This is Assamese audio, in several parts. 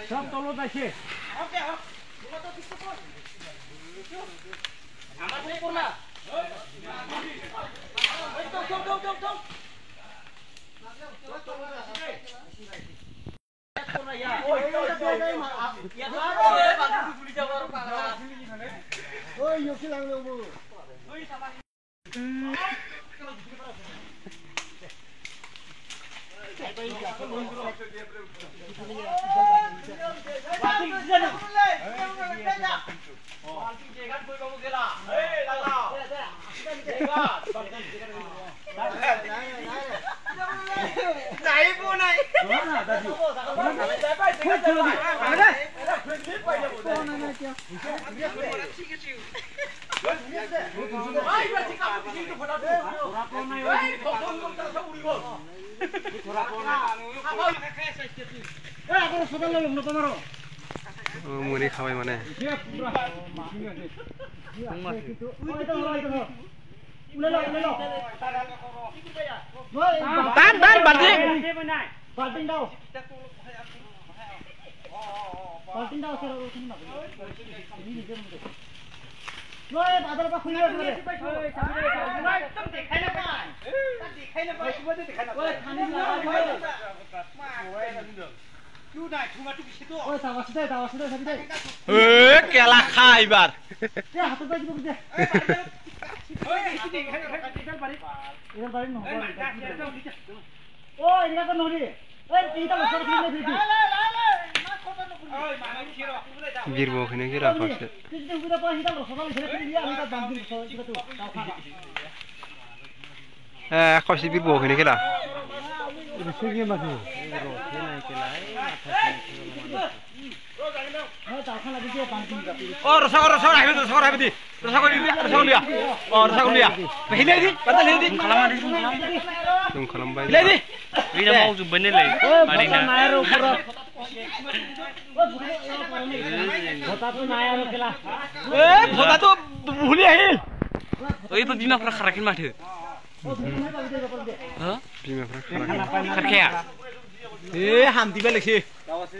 সব তলত আছে মুড়ি খাওয়াই মানে কেলা খা এবার গিরবো ওখানে কি রাখা আছে হ্যাঁ কষি গিরবো ওখানে খেলা বিমাफ्रा खाराखै माथो हामदिबाय लेखि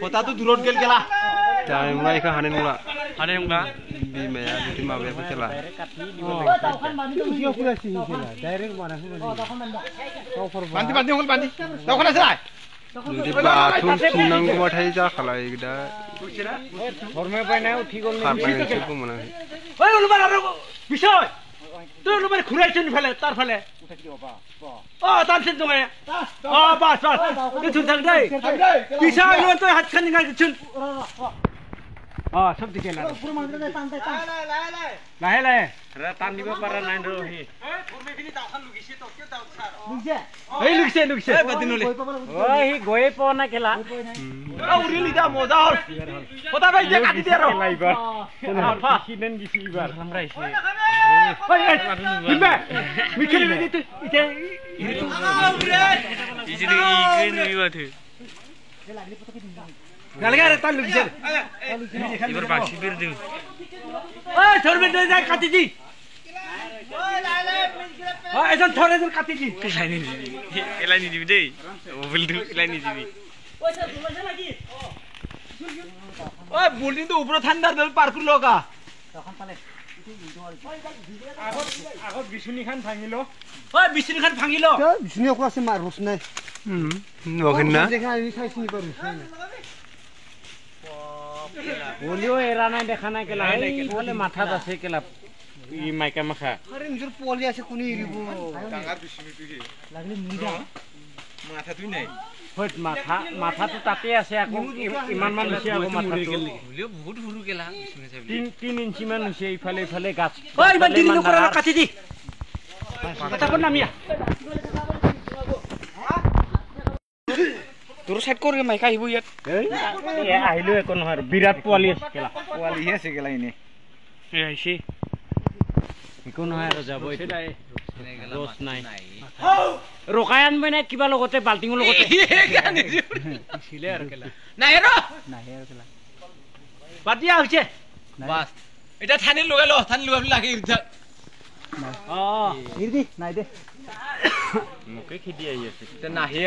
फटाथ' दुरत गेल गेला जायमुला इखौ हानाय नंला बिमाया जुदि माबायाबो खेला जुदि बाथौ सुंनांगौबाथाय जाखाला दा खारनायसोबो मोनाखै তুই লোবারে খুরাইছেন ফেলে তার ফেলে ও তানছেন তুমি ও বাস বাস তুই তুই থাক দে পিছা লোন তো হাত খানি গাল দিছুন সব দিকে লাগা পুরো মানতে দে টান টান লাহে লাহে রে টান দিব পারা নাই রে হি ওই ফুরমে বিনি দাওখান লুগিছে তো কে দাও ছার লুগছে এই লুগছে এই বাদিনলে ওই হি গয়ে প না খেলা ও রিলি দা মজা হল কথা ভাই যে কাটি দে র লাইবার আফা কিনেন গিছি এবার আমরা আইছি ওই দিবে মিখলি দিতে ইতে ইজিনি ইগ্রেন নিবাতে লাগলি পতো কি দিন গালগা রে তাল লুগছে এবার বাক্সি বের দিন ওই ধরবে দে যায় কাটি দি ওই লাইলে ওই এজন ধরে দিন কাটি দি এলাইনি দিবি দেই মোবাইল দু এলাইনি দিবি ওই স্যার বুঝা লাগি ওই বুলদিন তো উপরে ঠান্ডা দল পার করল কা তখন পালে আগত বিছুনি খান ভাঙিলো ওই বিছুনি খান ভাঙিলো বিছুনি কো আছে মার রস নাই নগিন না দেখা আমি খাইছি পার রস নাই ওলিও এরা নাই দেখা নাই কেলা বলে মাথাত আছে কেলা ই মাইকা মাখা আরে নিজর পলি আছে কোনি এরিবো ডাঙার বিছুনি তুই লাগলে মুইদা মাথা তুই নাই হট মাথা তো তাতে আছে আকো ইমান মান হইছে আকো মাথা তো হলিও বহুত হুরু গেলা বিছুনি চাবি 3 ইঞ্চি মান হইছে ইফালে ইফালে গাছ ওই বাদি দিন করে কাটি দি কথা কোন নামিয়া তোর সাইড করে মাইকা আইবো ইয়াত এই আইলো একো নহয় বিরাট পোৱালি আছে কেলা পোৱালি আছে কেলা ইনে এই আইছি একো নহয় আৰু যাব এটাই দোষ নাই রোকাই আনবে না কিবা লগতে বালটিং লগতে ছিলে আর কেলা নাই র নাই আর কেলা বাতিয়া হইছে বাস এটা থানি লগাই ল থানি লগাই লাগে ইরথা ইরদি নাই দে মোকে খেদি আহি আছে এটা নাহে